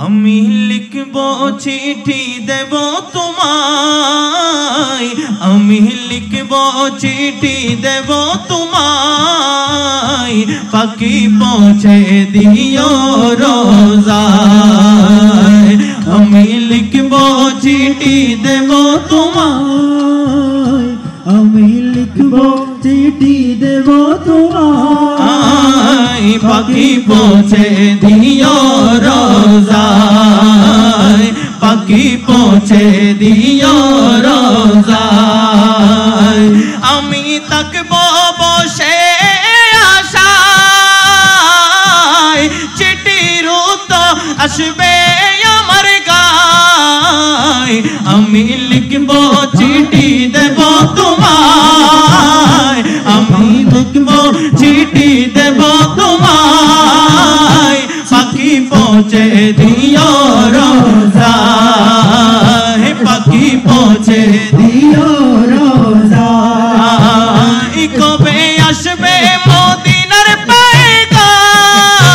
আমি লিখব চিঠি দেব তোমায়, আমি লিখব চিঠি দেব তোমায়, পাখি পৌঁছে দিও রোজায়। আমি লিখব চিঠি দেব তোমায়, আমি লিখব চিঠি দেব তোমায়, পাখি পৌঁছে দিও রোজায়, পাখি পৌঁছে দিও রোজায়। আমি থাকব বসে আশায়, চিঠির উত্তর আসবে আমার গায়। আমি লিখব চিঠি দেব তোমায়, আমি লিখব চিঠি দেব তোমায়, পাখি পৌঁছে দিও রোজায়, পাখি পৌঁছে দিও রোজায়। কবে আসবে মদিনার পয়গাম,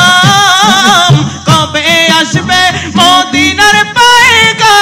কবে আসবে মদিনার পয়গাম,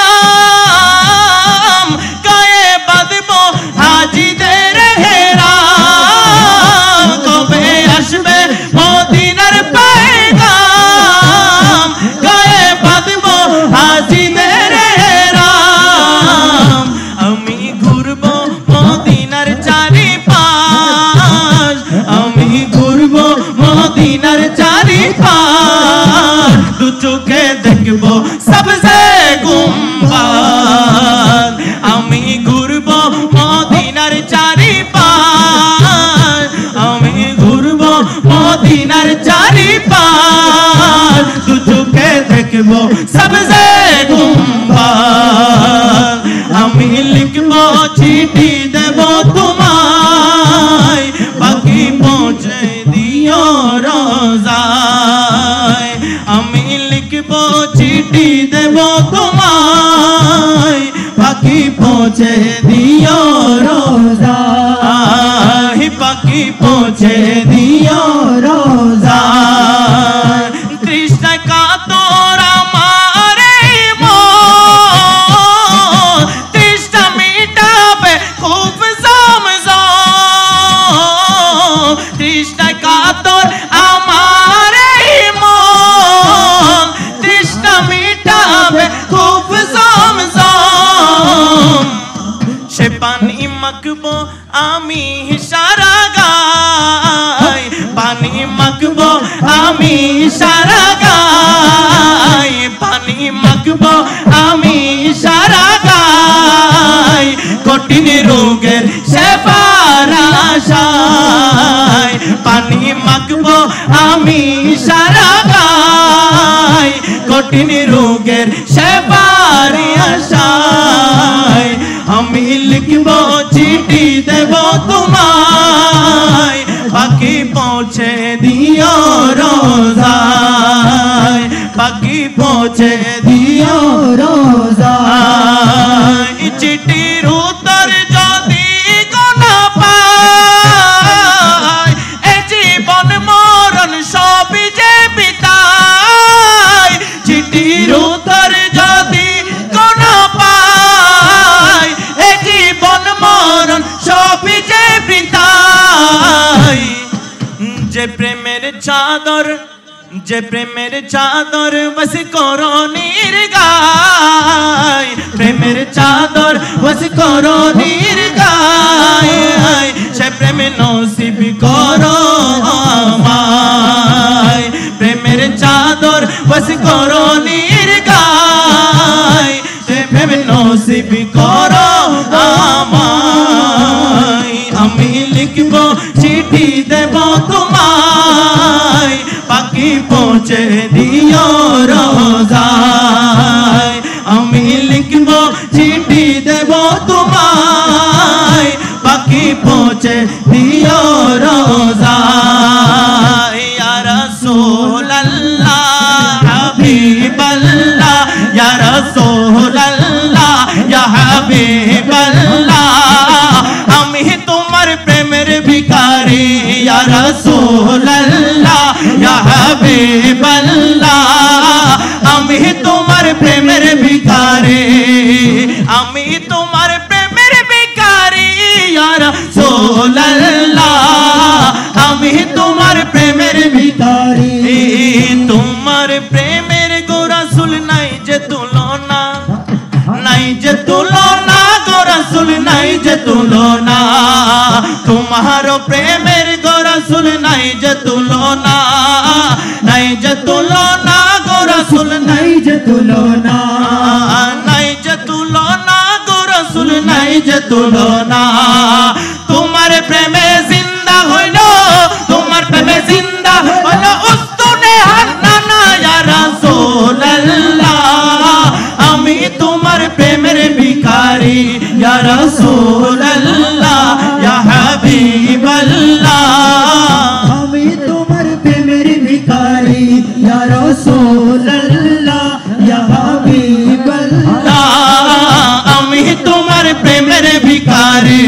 গায়ে বাঁধবো হাজিদের হেরাম। কবে আসবে মদিনার পয়গাম, গায়ে বাঁধবো হাজিদের হেরাম। আমি ঘুরবো মদিনার চারিপাশ, আমি ঘুরবো মদিনার চারিপাশ, দু চোখে দেখবো সবসে গুম্বাদ। আমি ঘুরবো মদিনার চারিপাশ, আমি ঘুরবো মদিনার চারিপাশ, দু চোখে দেখবো সবসে গুম্বাদ। আমি লিখবো চিঠি দেব তোমায়, পাখি পৌঁছে দিও রোজায়। আমি লিখবো চিঠি দেব তোমায়, পাখি পৌঁছে দিও রোজায়, পাখি পৌঁছে দিও রোজায়। তৃষ্ণা কাতর আমার মন, তৃষ্ণা মিটাবে খুব জমজম। তৃষ্ণা কাতর আমার মন, তৃষ্ণা মিটাবে খুব জমজম। সে পানি মাখবো আমি সারা গায়, পানি মাখবো আমি সারা গায়, পানি মাখবো আমি সারা গায়, কঠিন রোগের সেবার আশায়। পানি মাখবো আমি সারা গায়, কঠিন রোগের সেবার আশায়। আমি লিখবো চিঠি দেব তোমায়, পাখি পৌঁছে দিও রোজায়, পাখি পৌঁছে দিও রোজায়। চিঠির উত্তর যদি কোনা পায়, এ জীবন মরণ সবই যে বিদায়। চিঠির উত্তর যদি কোনা পায়, এ জীবন মরণ সবই যে বিদায়। যে প্রেমের চাদর, যে প্রেমের চাদর বস করণীর গায়, প্রেমের চাদর বস করণীর গায়, সে প্রেম নসিব করো আমায়। প্রেমের চাদর বস করণীর গায়, সে প্রেম নসিব করো আমায়। আমি লিখবো চিঠি দেব তোমায়, পাখি পৌঁছে দিও রোজায়। আমি লিখবো চিঠি দেব তোমায়, পাখি পৌঁছে দিও রোজায়। ইয়া রাসূলুল্লাহ হাবিবাল্লাহ, ইয়া রাসূলুল্লাহ ইয়া হাবিবাল্লাহ, আমি তোমার প্রেমের ভিখারি। ইয়া রাসূলুল্লাহ ইয়া হাবিবাল্লাহ, আমি তোমার প্রেমের ভিখারি আমি তোমার প্রেমের ভিখারি ইয়া রাসূলুল্লাহ আমি তোমার প্রেমের ভিখারি তোমার প্রেমের গো রাসূল নাই যে তুলনা নাই যে তুলনা গো রাসূল নাই যে তুলনা তোমার প্রেমের গো রাসূল নাই যে তুলনা নাই যে তুলনা গো রাসূল নাই যে তুলনা নাই যে তুলনা গো রাসূল নাই যে তুলনা তোমার প্রেমে জিন্দা হইলো তোমার প্রেমে জিন্দা হইলো উস্তুনে হান্নানা ইয়া রাসূলুল্লাহ আমি তোমার প্রেমের ভিখারি ইয়া রাসূলুল্লাহ ইয়া হাবিবাল্লাহ আমি তোমার প্রেমের ভিখারি ইয়া রাসূলুল্লাহ ইয়া হাবিবাল্লাহ আমি তোমার প্রেমের ভিখারি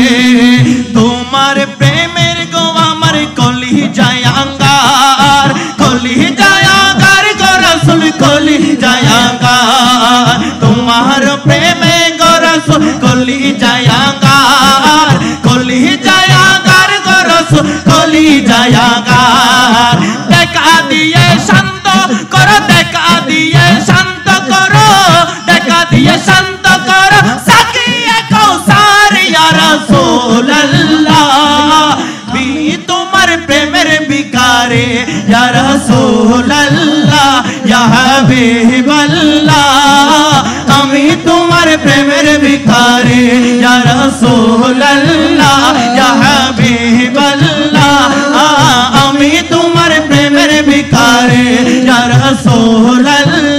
তোমার প্রেমের গো আমার কলিজায় আঙ্গার কলিজায় আঙ্গার গো রাসূল কলিজায় আঙ্গার তোমার প্রেমে গো রাসূল কলিজায় আঙ্গার কলিজায় আঙ্গার গো রাসূল কলিজায় আঙ্গার দেখা দিয়ে শান্ত করো দেখা দিয়ে শান্ত করো দেখা দিয়ে শান্ত করো সাকিয়ে কৌসার ইয়া রাসূলুল্লাহ বি তোমার প্রেমের ভিখারি ইয়া রাসূলুল্লাহ ইয়া হাবিবাল্লাহ আমি তোমার প্রেমের ভিখারি ইয়া রাসূলুল্লাহ ইয়া হাবিবাল্লাহ আমি তোমার প্রেমের ভিখারি ইয়া রাসূলুল্লাহ